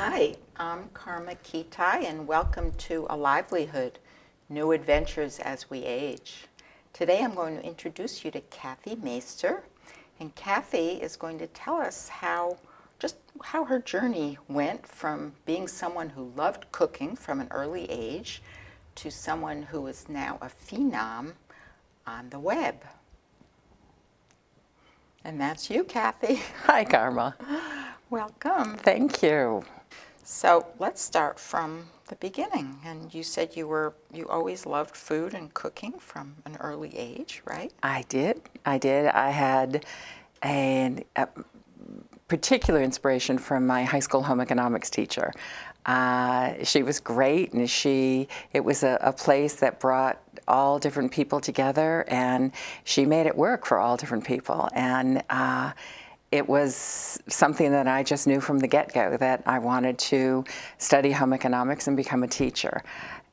Hi, I'm Karma Kitaj, and welcome to A Livelihood, New Adventures as We Age. Today I'm going to introduce you to Kathy Maister, and Kathy is going to tell us how her journey went from being someone who loved cooking from an early age to someone who is now a phenom on the web. And that's you, Kathy. Hi, Karma. Welcome. Thank you. So let's start from the beginning. And you said you always loved food and cooking from an early age, right? I did. I had a particular inspiration from my high school home economics teacher. She was great, and it was a place that brought all different people together, and she made it work for all different people. And it was something that I just knew from the get-go that I wanted to study home economics and become a teacher.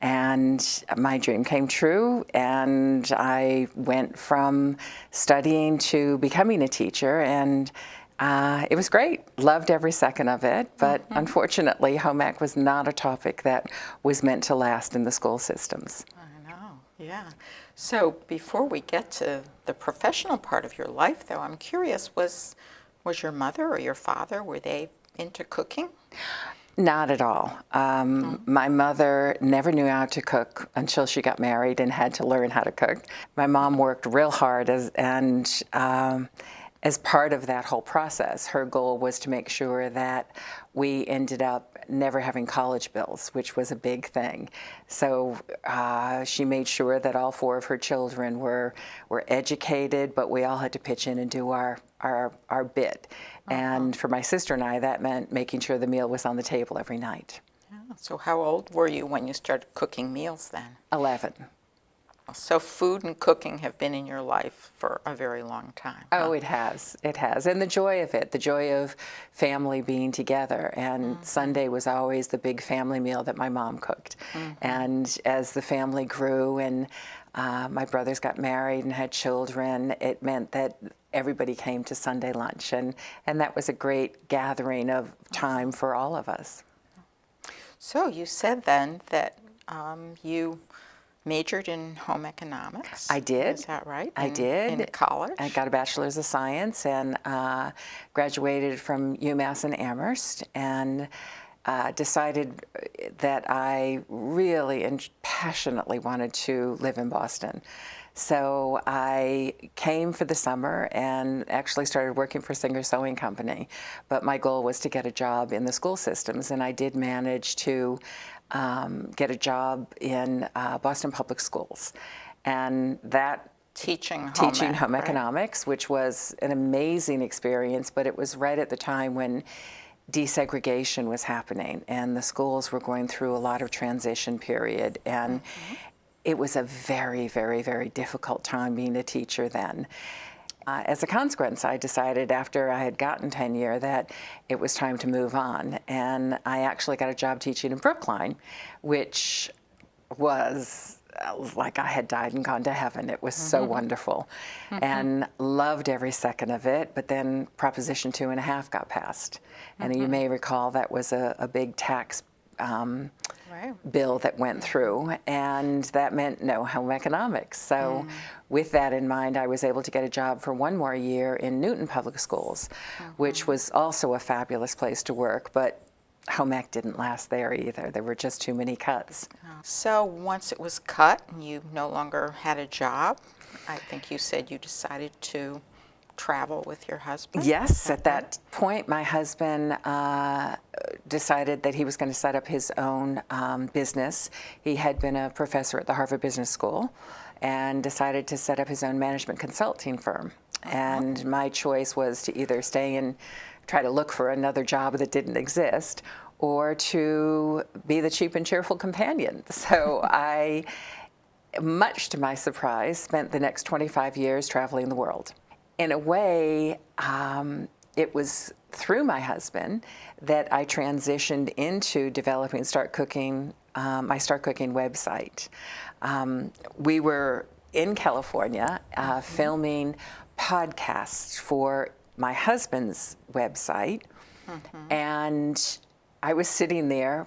And my dream came true, and I went from studying to becoming a teacher, and it was great. Loved every second of it, but unfortunately, home ec was not a topic that was meant to last in the school systems. I know, yeah. So before we get to the professional part of your life, though, I'm curious, was your mother or your father, were they into cooking? Not at all. My mother never knew how to cook until she got married and had to learn how to cook. My mom worked real hard as part of that whole process. Her goal was to make sure that we ended up never having college bills, which was a big thing. So she made sure that all four of her children were educated, but we all had to pitch in and do our bit. And for my sister and I, that meant making sure the meal was on the table every night. Yeah. So how old were you when you started cooking meals then? 11. So food and cooking have been in your life for a very long time. Huh? Oh, it has. It has. And the joy of it, the joy of family being together. And Sunday was always the big family meal that my mom cooked. And as the family grew and my brothers got married and had children, it meant that everybody came to Sunday lunch. And that was a great gathering of time for all of us. So you said then that you majored in home economics. I did. Is that right? I did. In college? I got a bachelor's of science and graduated from UMass in Amherst, and decided that I really and passionately wanted to live in Boston. So I came for the summer and actually started working for Singer Sewing Company. But my goal was to get a job in the school systems, and I did manage to get a job in Boston Public Schools. And that teaching home economics, which was an amazing experience, but it was right at the time when desegregation was happening and the schools were going through a lot of transition period. And it was a very, very, very difficult time being a teacher then. As a consequence, I decided after I had gotten tenure that it was time to move on. And I actually got a job teaching in Brookline, which was like I had died and gone to heaven. It was so wonderful and loved every second of it. But then Proposition 2.5 got passed. And you may recall that was a big tax bill that went through, and that meant no home economics. So with that in mind, I was able to get a job for one more year in Newton Public Schools, which was also a fabulous place to work, but home ec didn't last there either. There were just too many cuts. So once it was cut and you no longer had a job, I think you said you decided to travel with your husband? Yes, at that point, my husband decided that he was going to set up his own business. He had been a professor at the Harvard Business School and decided to set up his own management consulting firm. And my choice was to either stay and try to look for another job that didn't exist, or to be the cheap and cheerful companion. So I, much to my surprise, spent the next 25 years traveling the world. In a way, it was through my husband that I transitioned into developing Start Cooking, my Start Cooking website. We were in California filming podcasts for my husband's website, and I was sitting there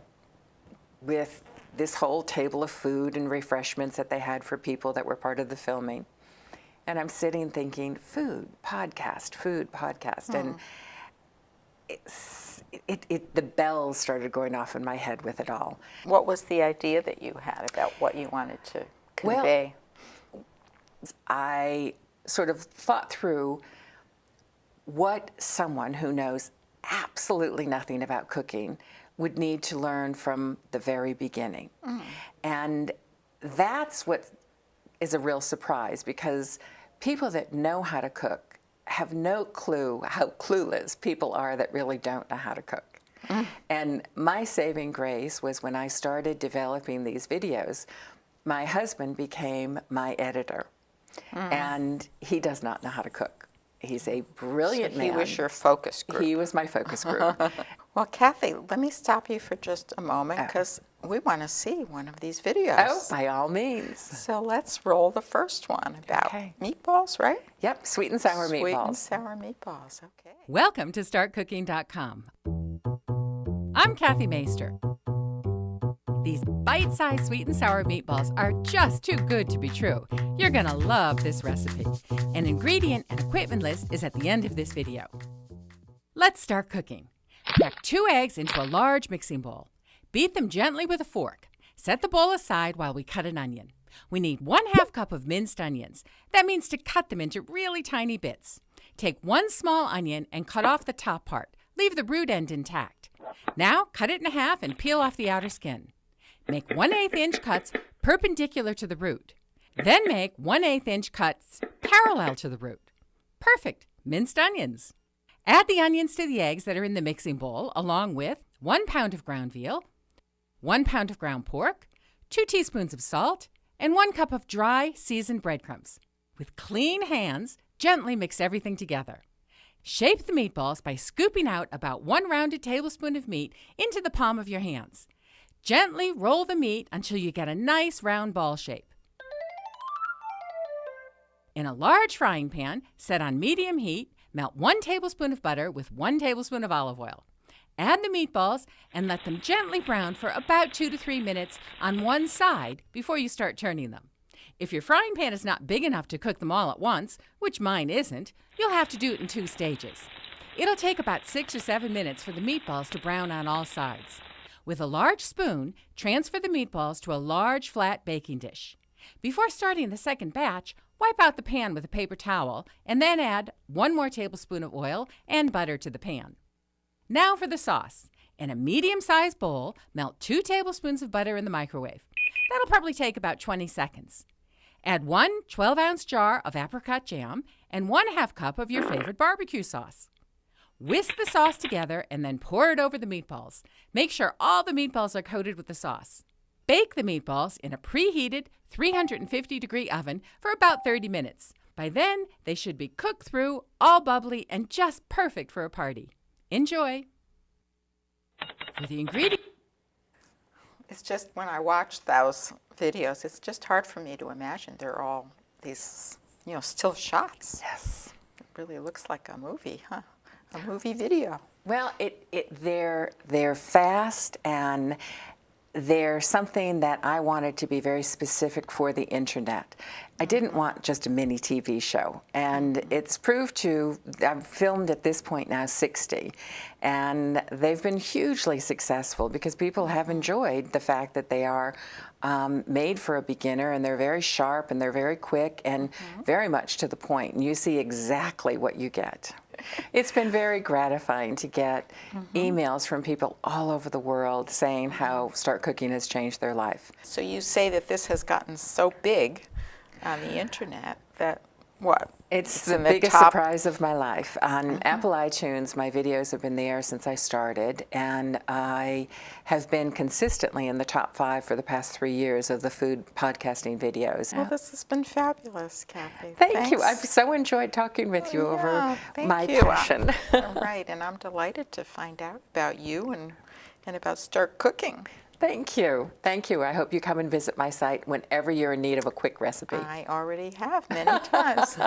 with this whole table of food and refreshments that they had for people that were part of the filming. And I'm sitting thinking, food, podcast. And the bells started going off in my head with it all. What was the idea that you had about what you wanted to convey? Well, I sort of thought through what someone who knows absolutely nothing about cooking would need to learn from the very beginning. And that's what is a real surprise, because people that know how to cook have no clue how clueless people are that really don't know how to cook. And my saving grace was when I started developing these videos, my husband became my editor. And he does not know how to cook. He's a brilliant man. He was your focus group. He was my focus group. Well, Kathy, let me stop you for just a moment, because we want to see one of these videos. Oh, by all means. So let's roll the first one about meatballs, right? Yep, sweet and sour meatballs. Sweet and sour meatballs, okay. Welcome to StartCooking.com. I'm Kathy Maister. These bite-sized sweet and sour meatballs are just too good to be true. You're gonna love this recipe. An ingredient and equipment list is at the end of this video. Let's start cooking. Crack 2 eggs into a large mixing bowl. Beat them gently with a fork. Set the bowl aside while we cut an onion. We need 1/2 cup of minced onions. That means to cut them into really tiny bits. Take 1 small onion and cut off the top part. Leave the root end intact. Now cut it in half and peel off the outer skin. Make 1/8 inch cuts perpendicular to the root. Then make 1/8 inch cuts parallel to the root. Perfect, minced onions. Add the onions to the eggs that are in the mixing bowl, along with 1 pound of ground veal, 1 pound of ground pork, 2 teaspoons of salt, and 1 cup of dry seasoned breadcrumbs. With clean hands, gently mix everything together. Shape the meatballs by scooping out about 1 rounded tablespoon of meat into the palm of your hands. Gently roll the meat until you get a nice round ball shape. In a large frying pan, set on medium heat, melt 1 tablespoon of butter with 1 tablespoon of olive oil. Add the meatballs and let them gently brown for about 2 to 3 minutes on one side before you start turning them. If your frying pan is not big enough to cook them all at once, which mine isn't, you'll have to do it in 2 stages. It'll take about 6 or 7 minutes for the meatballs to brown on all sides. With a large spoon, transfer the meatballs to a large flat baking dish. Before starting the second batch, wipe out the pan with a paper towel and then add 1 more tablespoon of oil and butter to the pan. Now for the sauce. In a medium-sized bowl, melt 2 tablespoons of butter in the microwave. That'll probably take about 20 seconds. Add 1 12-ounce jar of apricot jam and 1/2 cup of your favorite barbecue sauce. Whisk the sauce together and then pour it over the meatballs. Make sure all the meatballs are coated with the sauce. Bake the meatballs in a preheated 350-degree oven for about 30 minutes. By then, they should be cooked through, all bubbly, and just perfect for a party. Enjoy! For the ingredients. It's just when I watch those videos, it's just hard for me to imagine they're all these, still shots. Yes. It really looks like a movie, huh? A movie video. Well, they're fast, and they're something that I wanted to be very specific for the internet. I didn't want just a mini TV show, and it's proved to, I've filmed at this point now 60, and they've been hugely successful because people have enjoyed the fact that they are made for a beginner, and they're very sharp, and they're very quick, and very much to the point, and you see exactly what you get. It's been very gratifying to get emails from people all over the world saying how Start Cooking has changed their life. So you say that this has gotten so big on the internet that what? It's the in biggest top- surprise of my life. On Apple iTunes, my videos have been there since I started, and I have been consistently in the top 5 for the past 3 years of the food podcasting videos. Well, this has been fabulous, Kathy. Thank you. Thanks. I've so enjoyed talking with you over thank my you. passion. Right, and I'm delighted to find out about you and about Start Cooking. Thank you. Thank you. I hope you come and visit my site whenever you're in need of a quick recipe. I already have many times.